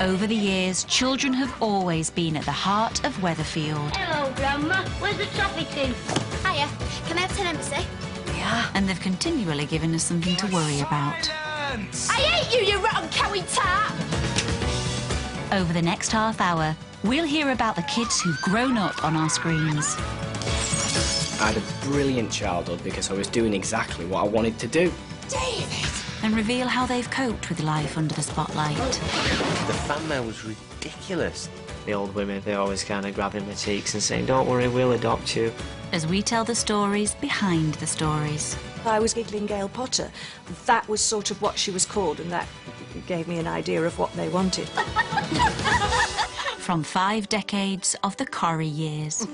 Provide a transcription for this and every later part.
Over the years, children have always been at the heart of Weatherfield. Hello, Grandma. Where's the toffee tin? Hiya. Can I have 10 embassy? Yeah. And they've continually given us something to worry about. I hate you, you rotten cowie tart! Over the next half hour, we'll hear about the kids who've grown up on our screens. I had a brilliant childhood because I was doing exactly what I wanted to do. David! And reveal how they've coped with life under the spotlight. The fan mail was ridiculous. The old women, they always kind of grabbing my cheeks and saying, "Don't worry, we'll adopt you." As we tell the stories behind the stories. I was giggling Gail Potter. That was sort of what she was called, and that gave me an idea of what they wanted. From 5 decades of the Corrie years.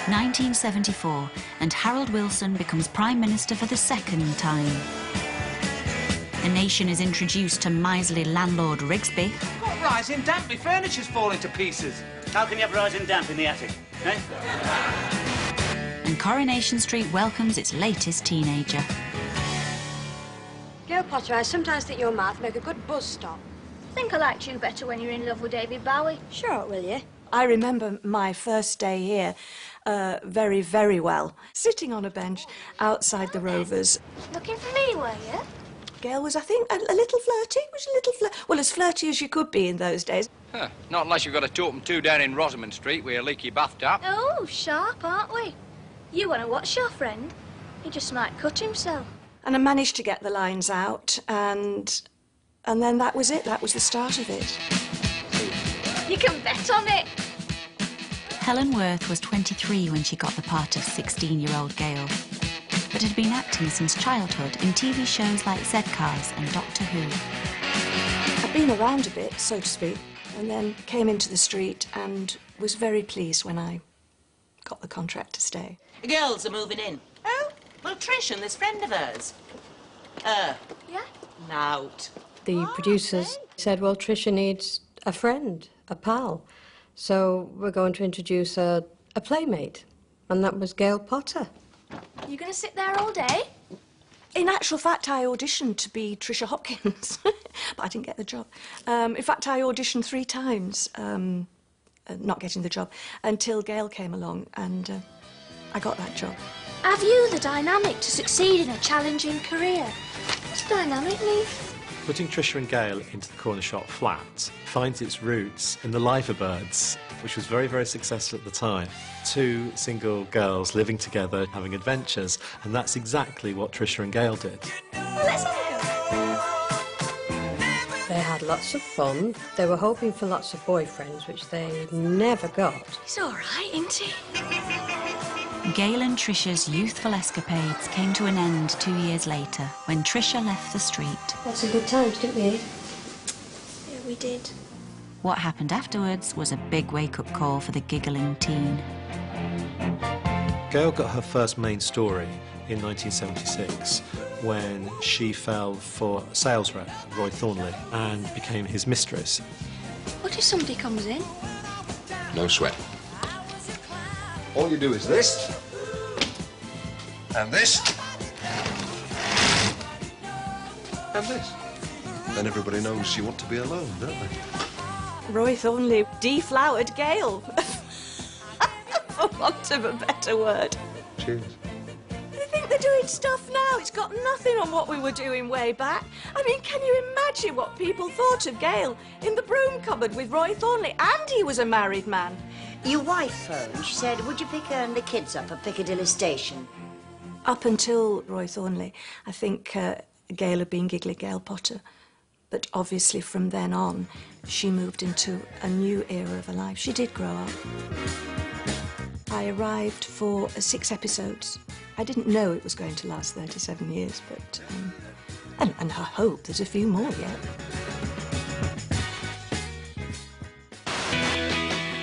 1974, and Harold Wilson becomes Prime Minister for the second time. The nation is introduced to miserly landlord Rigsby. What rising damp? My furniture's falling to pieces. How can you have rising damp in the attic, eh? And Coronation Street welcomes its latest teenager. Gail Potter, I sometimes think your mouth make a good buzz stop. I think I liked you better when you were in love with David Bowie. Sure, will you? I remember my first day here very, very well. Sitting on a bench outside the Rovers. Looking for me, were you? Gail was, I think, a little flirty. Was a little well, as flirty as you could be in those days. Huh, not unless you've got a 2 up and 2 down in Rosamond Street with a leaky bathtub. Oh, sharp, aren't we? You want to watch your friend? He just might cut himself. And I managed to get the lines out, and then that was it. That was the start of it. You can bet on it. Helen Worth was 23 when she got the part of 16-year-old Gail, but had been acting since childhood in TV shows like Z-Cars and Doctor Who. I've been around a bit, so to speak, and then came into the street and was very pleased when I got the contract to stay. The girls are moving in. Oh, well, Trish and this friend of hers. Yeah? Nout. The producers said, well, Tricia needs a friend, a pal. So we're going to introduce a playmate. And that was Gail Potter. You going to sit there all day? In actual fact, I auditioned to be Tricia Hopkins, but I didn't get the job. In fact, I auditioned 3 times, not getting the job, until Gail came along and I got that job. Have you the dynamic to succeed in a challenging career? What's dynamic, Leaf? Putting Tricia and Gail into the corner shop flat finds its roots in the Liverbirds, which was very, very successful at the time. 2 single girls living together, having adventures, and that's exactly what Tricia and Gail did. Well, let's have a go. They had lots of fun. They were hoping for lots of boyfriends, which they never got. He's all right, isn't he? Gail and Tricia's youthful escapades came to an end 2 years later when Tricia left the street. Had some good times, didn't we? Yeah, we did. What happened afterwards was a big wake-up call for the giggling teen. Gail got her first main story in 1976 when she fell for a sales rep, Roy Thornley, and became his mistress. What if somebody comes in? No sweat. All you do is this, and this, and this. Then everybody knows you want to be alone, don't they? Roy Thornley deflowered Gail, for want of a better word. Cheers. They think they're doing stuff now. It's got nothing on what we were doing way back. I mean, can you imagine what people thought of Gail in the broom cupboard with Roy Thornley, and he was a married man? Your wife phoned. She said, would you pick her and the kids up at Piccadilly Station? Up until Roy Thornley, I think Gail had been giggling Gail Potter. But obviously from then on, she moved into a new era of her life. She did grow up. I arrived for 6 episodes. I didn't know it was going to last 37 years, but... and I hope there's a few more yet.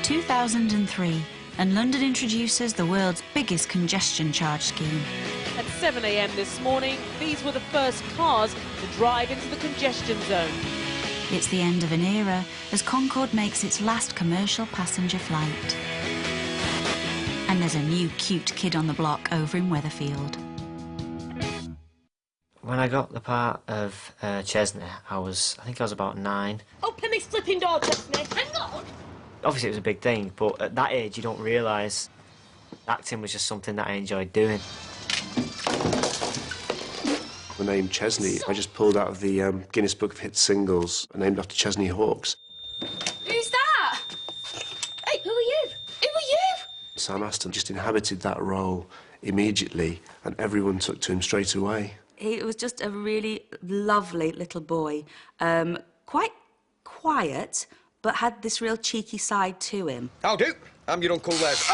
2003, and London introduces the world's biggest congestion charge scheme. At 7 a.m. this morning, these were the first cars to drive into the congestion zone. It's the end of an era as Concorde makes its last commercial passenger flight. And there's a new cute kid on the block over in Weatherfield. When I got the part of Chesney, I think I was about 9. Open this flipping door, Chesney. Hang on. Obviously, it was a big thing, but at that age, you don't realise acting was just something that I enjoyed doing. The name Chesney, I just pulled out of the Guinness Book of Hit Singles, named after Chesney Hawkes. Who's that? Hey, who are you? Who are you? Sam Aston just inhabited that role immediately, and everyone took to him straight away. He was just a really lovely little boy, quite quiet, but had this real cheeky side to him. How do? I'm your Uncle Les.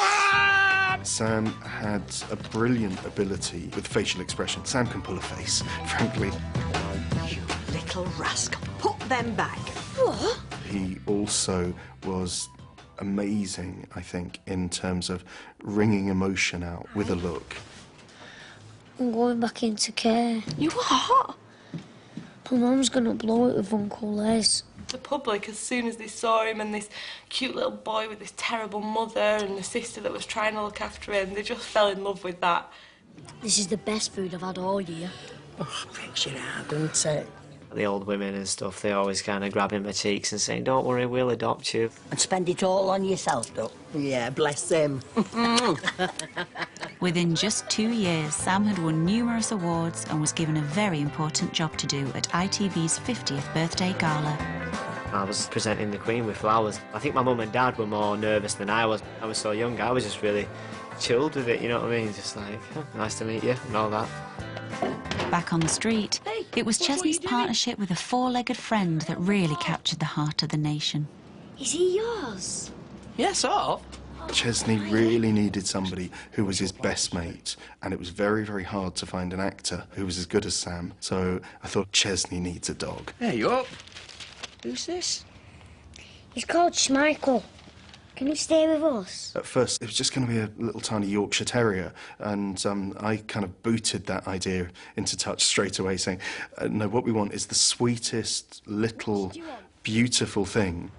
Sam had a brilliant ability with facial expression. Sam can pull a face, frankly. You little rascal. Put them back. What? He also was amazing, I think, in terms of wringing emotion out with a look. I'm going back into care. You what? My mum's gonna blow it with Uncle Les. The public, as soon as they saw him and this cute little boy with this terrible mother and the sister that was trying to look after him, they just fell in love with that. This is the best food I've had all year. Oh, breaks your heart, doesn't it? The old women and stuff, they always kind of grabbing my cheeks and saying, don't worry, we'll adopt you. And spend it all on yourself, though. Yeah, bless him. Within just 2 years, Sam had won numerous awards and was given a very important job to do at ITV's 50th birthday gala. I was presenting the Queen with flowers. I think my mum and dad were more nervous than I was. I was so young, I was just really chilled with it, you know what I mean? Just like, oh, nice to meet you and all that. Back on the street, it was Chesney's partnership with a four-legged friend that really captured the heart of the nation. Is he yours? Yes, so. Chesney really needed somebody who was his best mate, and it was very, very hard to find an actor who was as good as Sam, so I thought Chesney needs a dog. There you are. Who's this? He's called Schmeichel. Can he stay with us? At first, it was just going to be a little tiny Yorkshire Terrier, and I kind of booted that idea into touch straight away, saying, no, what we want is the sweetest, little, beautiful thing.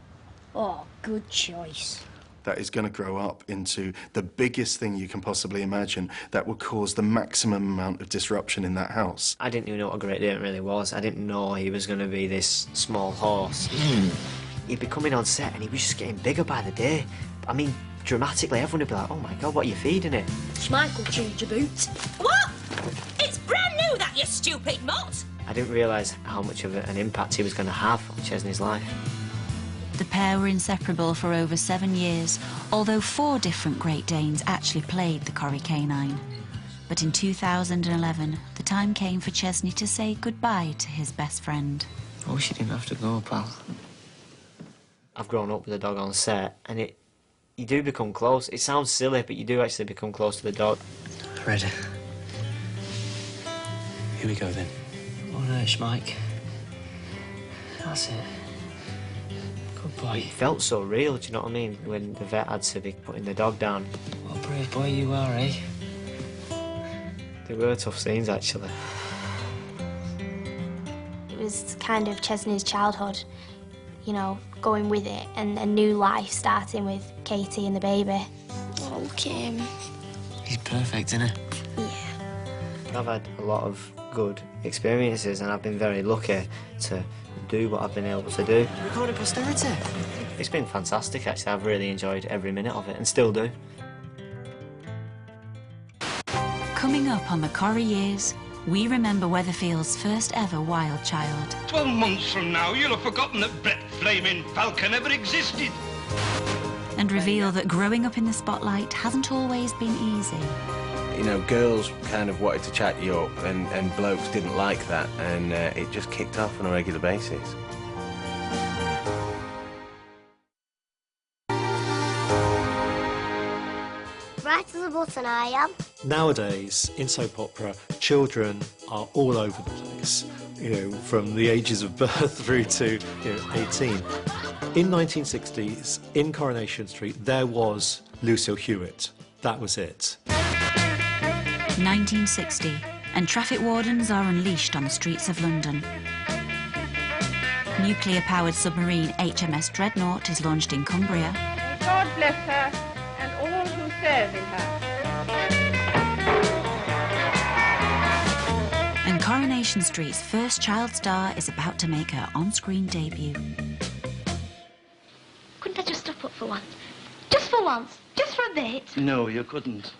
Oh, good choice. That is going to grow up into the biggest thing you can possibly imagine that will cause the maximum amount of disruption in that house. I didn't even know what a Great Dane really was. I didn't know he was going to be this small horse. He'd be coming on set and he was just getting bigger by the day. I mean, dramatically, everyone would be like, oh my God, what are you feeding it? Schmeichel chewed your boot. What? It's brand new, that, you stupid mutt! I didn't realise how much of an impact he was going to have on Chesney's life. The pair were inseparable for over 7 years, although 4 different Great Danes actually played the Corrie canine. But in 2011, the time came for Chesney to say goodbye to his best friend. I wish you didn't have to go, pal. I've grown up with a dog on set, and you do become close. It sounds silly, but you do actually become close to the dog. Ready? Here we go, then. Oh, no, Schmeich. That's it. Good boy. It felt so real, do you know what I mean? When the vet had to be putting the dog down. What a brave boy you are, eh? They were tough scenes, actually. It was kind of Chesney's childhood, you know, going with it, and a new life starting with Katie and the baby. Oh, Kim. He's perfect, isn't he? Yeah. I've had a lot of good experiences, and I've been very lucky to do what I've been able to do. Recording posterity. It's been fantastic, actually. I've really enjoyed every minute of it, and still do. Coming up on the Corrie years, we remember Weatherfield's first ever wild child. 12 months from now, you'll have forgotten that Brett Flaming Falcon ever existed. And reveal that growing up in the spotlight hasn't always been easy. You know, girls kind of wanted to chat you up, and blokes didn't like that, and it just kicked off on a regular basis. Right as a button, I am. Nowadays, in soap opera, children are all over the place, you know, from the ages of birth through to, 18. In 1960s, in Coronation Street, there was Lucille Hewitt. That was it. 1960, and traffic wardens are unleashed on the streets of London. Nuclear-powered submarine HMS Dreadnought is launched in Cumbria. God bless her and all who serve in her. And Coronation Street's first child star is about to make her on-screen debut. Couldn't I just stop up for once? Just for once. Just for a bit. No, you couldn't.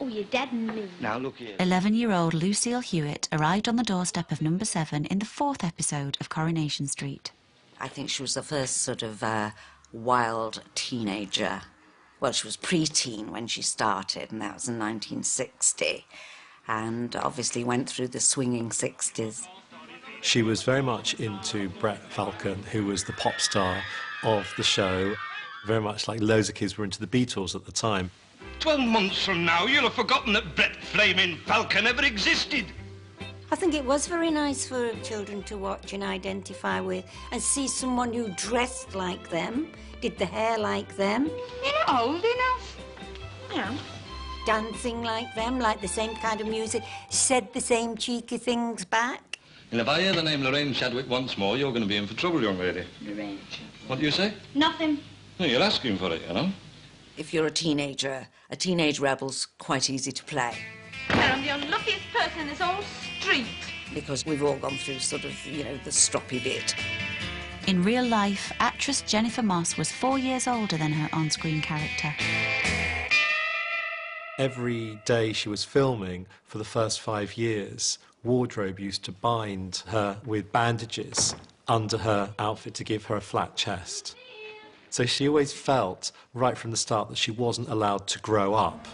Oh, you're dead mean. Now, look here. 11-year-old Lucille Hewitt arrived on the doorstep of number 7 in the 4th episode of Coronation Street. I think she was the first sort of wild teenager. Well, she was pre-teen when she started, and that was in 1960. And obviously went through the swinging 60s. She was very much into Brett Falcon, who was the pop star of the show, very much like loads of kids were into the Beatles at the time. 12 months from now, you'll have forgotten that Brett Flaming Falcon ever existed. I think it was very nice for children to watch and identify with and see someone who dressed like them, did the hair like them. You're not old enough. Yeah. Dancing like them, like the same kind of music, said the same cheeky things back. And if I hear the name Lorraine Chadwick once more, you're going to be in for trouble, young lady. Lorraine Chadwick. What do you say? Nothing. No, you're asking for it, you know. If you're a teenage rebel's quite easy to play. I'm the unluckiest person in this whole street. Because we've all gone through sort of, you know, the stroppy bit. In real life, actress Jennifer Moss was 4 years older than her on-screen character. Every day she was filming for the first 5 years, wardrobe used to bind her with bandages under her outfit to give her a flat chest. So she always felt, right from the start, that she wasn't allowed to grow up.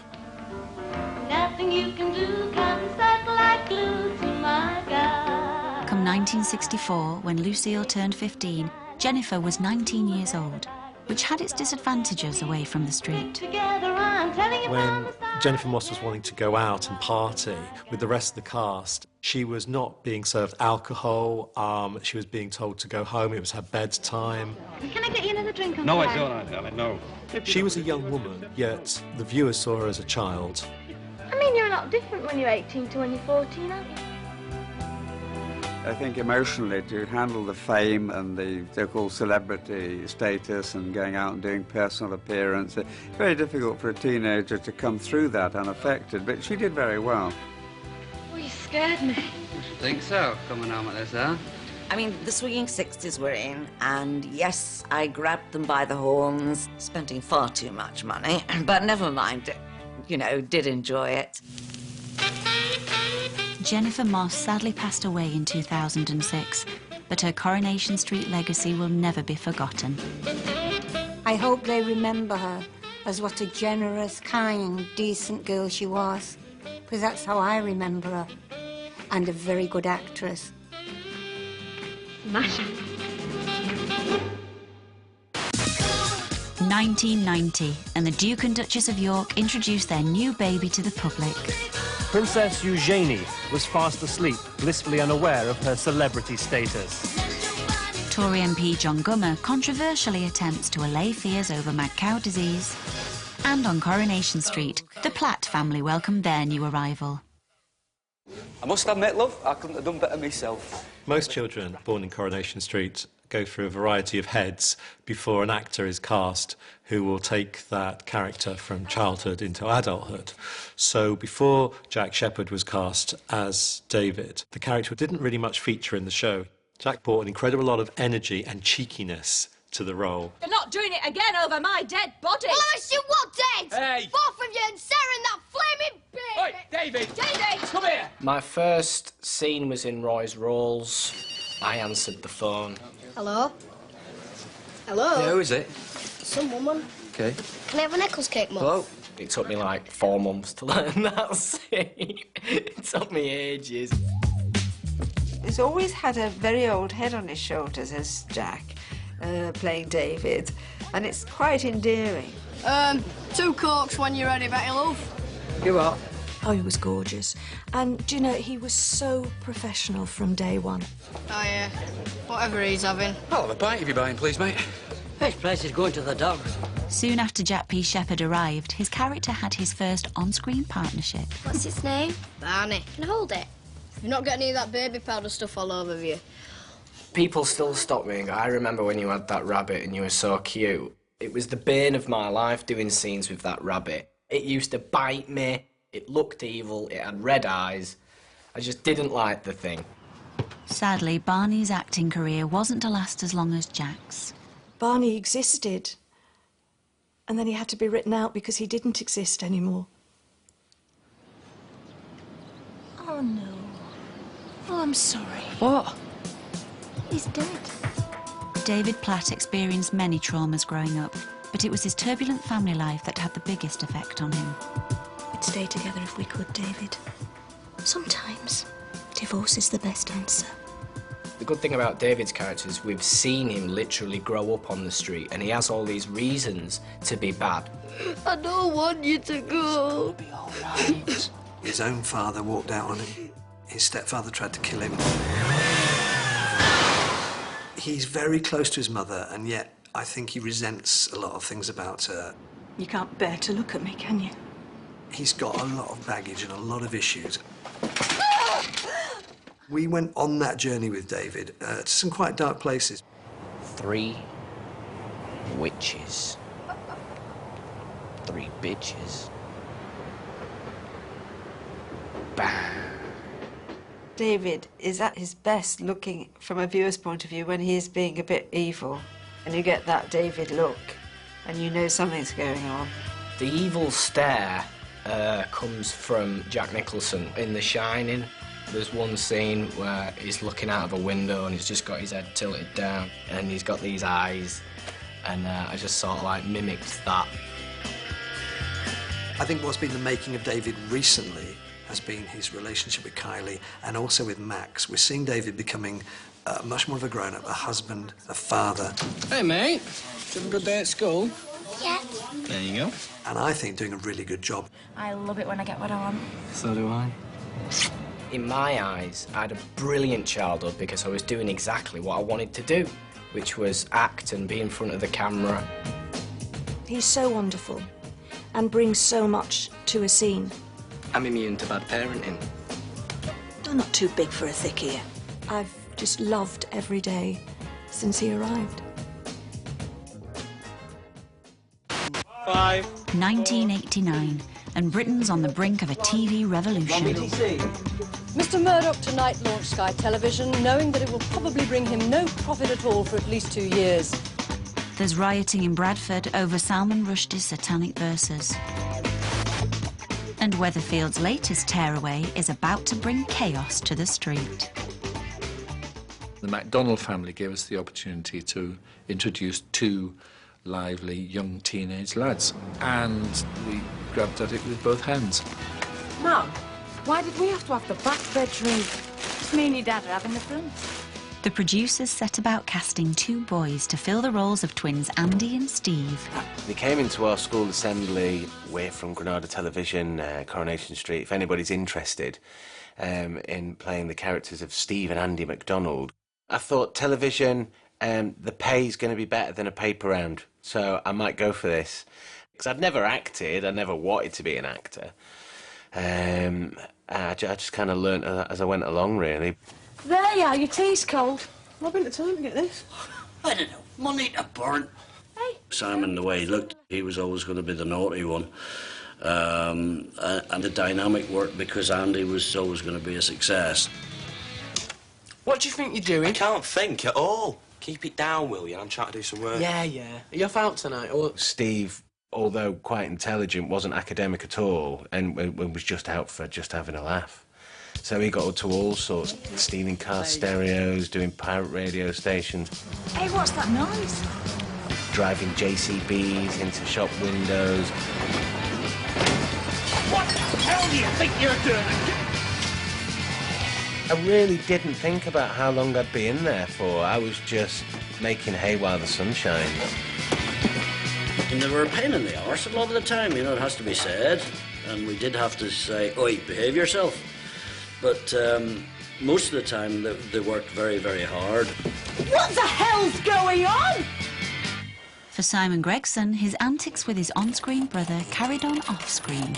Nothing you can do comes stuck like glue to my God. Come 1964, when Lucille turned 15, Jennifer was 19 years old, which had its disadvantages away from the street. When Jennifer Moss was wanting to go out and party with the rest of the cast, she was not being served alcohol, she was being told to go home, it was her bedtime. Can I get you another drink on No, the I way? don't, darling, no. She was a young woman, yet the viewers saw her as a child. I mean, you're a lot different when you're 18 to when you're 14, aren't you? I think emotionally to handle the fame and the so-called celebrity status and going out and doing personal appearance, it's very difficult for a teenager to come through that unaffected, but she did very well. Oh, you scared me. I should think so, coming home at this hour. I mean, the swinging 60s were in, and yes, I grabbed them by the horns, spending far too much money, but never mind, you know, did enjoy it. Jennifer Moss sadly passed away in 2006, but her Coronation Street legacy will never be forgotten. I hope they remember her as what a generous, kind, decent girl she was, because that's how I remember her, and a very good actress. Smashing. 1990, and the Duke and Duchess of York introduced their new baby to the public. Princess Eugenie was fast asleep, blissfully unaware of her celebrity status. Tory MP John Gummer controversially attempts to allay fears over mad cow disease. And on Coronation Street, the Platt family welcomed their new arrival. I must admit, love, I couldn't have done better myself. Most children born in Coronation Street go through a variety of heads before an actor is cast who will take that character from childhood into adulthood. So before Jack Shepherd was cast as David, the character didn't really much feature in the show. Jack brought an incredible lot of energy and cheekiness to the role. You're not doing it again over my dead body. Well, I see what dead? Hey. Both of you and Sarah and that flaming bitch. Oi, David. David. Come here. My first scene was in Roy's Rolls. I answered the phone. Hello? Hello? Yeah, who is it? Some woman. Okay. Can I have a necklace cake, Mum? Hello? It took me like 4 months to learn that scene. It took me ages. He's always had a very old head on his shoulders as Jack, playing David, and it's quite endearing. 2 cokes when you're ready, Betty love. You are? Oh, he was gorgeous. And, do you know, he was so professional from day one. Oh, yeah. Whatever he's having. I'll have a pint if you're buying, please, mate. First place is going to the dogs. Soon after Jack P. Shepherd arrived, his character had his first on-screen partnership. What's its name? Barney. Can I hold it? You've not got any of that baby powder stuff all over you. People still stop me and go, I remember when you had that rabbit and you were so cute. It was the bane of my life doing scenes with that rabbit. It used to bite me, it looked evil, it had red eyes, I just didn't like the thing. Sadly, Barney's acting career wasn't to last as long as Jack's. Barney existed, and then he had to be written out because he didn't exist anymore. Oh, no. Oh, I'm sorry. What? He's dead. David Platt experienced many traumas growing up, but it was his turbulent family life that had the biggest effect on him. We'd stay together if we could, David. Sometimes, divorce is the best answer. The good thing about David's character is we've seen him literally grow up on the street, and he has all these reasons to be bad. I don't want you to go. It'll be all right. His own father walked out on him. His stepfather tried to kill him. He's very close to his mother, and yet I think he resents a lot of things about her. You can't bear to look at me, can you? He's got a lot of baggage and a lot of issues. We went on that journey with David to some quite dark places. 3 witches. 3 bitches. Bang. David is at his best looking from a viewer's point of view when he is being a bit evil. And you get that David look, and you know something's going on. The evil stare comes from Jack Nicholson in The Shining. There's one scene where he's looking out of a window and he's just got his head tilted down and he's got these eyes, and I just sort of like mimicked that. I think what's been the making of David recently has been his relationship with Kylie and also with Max. We're seeing David becoming much more of a grown-up, a husband, a father. Hey, mate. Did you have a good day at school? Yeah. There you go. And I think doing a really good job. I love it when I get what I want. So do I. In my eyes, I had a brilliant childhood because I was doing exactly what I wanted to do, which was act and be in front of the camera. He's so wonderful and brings so much to a scene. I'm immune to bad parenting. You're not too big for a thick ear. I've just loved every day since he arrived. 1989, and Britain's on the brink of a TV revolution. Mr. Murdoch tonight launched Sky Television, knowing that it will probably bring him no profit at all for at least 2 years. There's rioting in Bradford over Salman Rushdie's satanic verses. And Weatherfield's latest tearaway is about to bring chaos to the street. The MacDonald family gave us the opportunity to introduce 2 lively young teenage lads, and we grabbed at it with both hands. Mum, why did we have to have the back bedroom? Just me and your dad are having the front. The producers set about casting 2 boys to fill the roles of twins Andy and Steve. They came into our school assembly. We're from Granada Television, Coronation Street. If anybody's interested in playing the characters of Steve and Andy MacDonald, I thought television, the pay's going to be better than a paper round, so I might go for this. Because I'd never acted, I never wanted to be an actor. I just kind of learnt as I went along, really. There you are, your tea's cold. I've been to time to get this. I don't know. Money to burn. Hey. Simon, the way he looked, he was always going to be the naughty one. And the dynamic worked because Andy was always going to be a success. What do you think you're doing? I can't think at all. Keep it down, will you? I'm trying to do some work. Yeah, yeah. Are you off out tonight, or...? Steve, although quite intelligent, wasn't academic at all, and was just out for just having a laugh. So he got up to all sorts, stealing car stereos, doing pirate radio stations. Hey, what's that noise? Driving JCBs into shop windows. What the hell do you think you're doing? I really didn't think about how long I'd be in there for. I was just making hay while the sun shines. And they were a pain in the arse a lot of the time, you know, it has to be said. And we did have to say, oi, behave yourself. But most of the time, they worked very, very hard. What the hell's going on? For Simon Gregson, his antics with his on-screen brother carried on off-screen.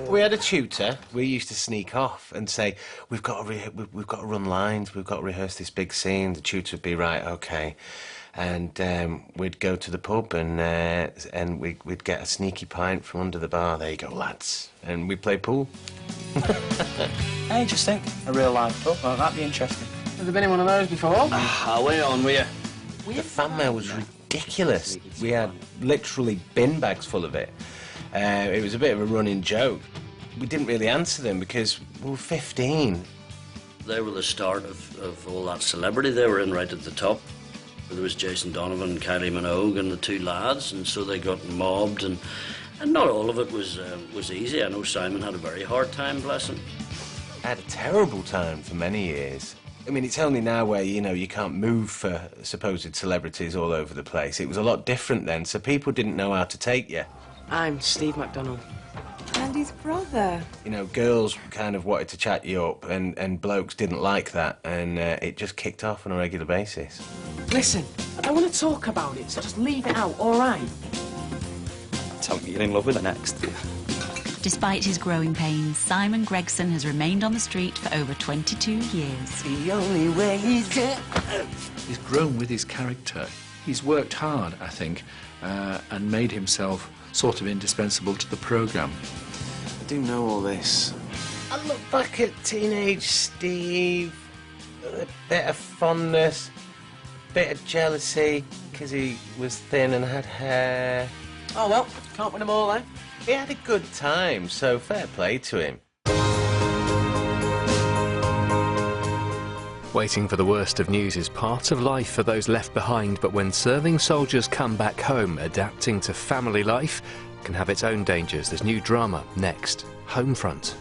We had a tutor. We used to sneak off and say, we've got to run lines, we've got to rehearse this big scene. The tutor would be right, OK. And we'd go to the pub and we'd get a sneaky pint from under the bar. There you go, lads. And we'd play pool. Hey, just think, a real live pub. Well, that'd be interesting. Has there been in one of those before? Way on, will you? The fan mail was ridiculous. We had literally bin bags full of it. It was a bit of a running joke. We didn't really answer them because we were 15. They were the start of all that celebrity. They were in right at the top. There was Jason Donovan and Kylie Minogue and the two lads, and so they got mobbed, and not all of it was easy. I know Simon had a very hard time, bless him. I had a terrible time for many years. I mean, it's only now where, you know, you can't move for supposed celebrities all over the place. It was a lot different then, so people didn't know how to take you. I'm Steve MacDonald. Andy's brother. You know, girls kind of wanted to chat you up, and blokes didn't like that, and it just kicked off on a regular basis. Listen, I don't want to talk about it, so just leave it out, all right? Tell me you're in love with her next. Despite his growing pains, Simon Gregson has remained on the street for over 22 years. The only way he's good. He's grown with his character. He's worked hard, I think, and made himself sort of indispensable to the programme. I do know all this. I look back at teenage Steve, a bit of fondness, a bit of jealousy, because he was thin and had hair. Oh, well, can't win them all, eh? He had a good time, so fair play to him. Waiting for the worst of news is part of life for those left behind, but when serving soldiers come back home, adapting to family life can have its own dangers. There's new drama next. Homefront.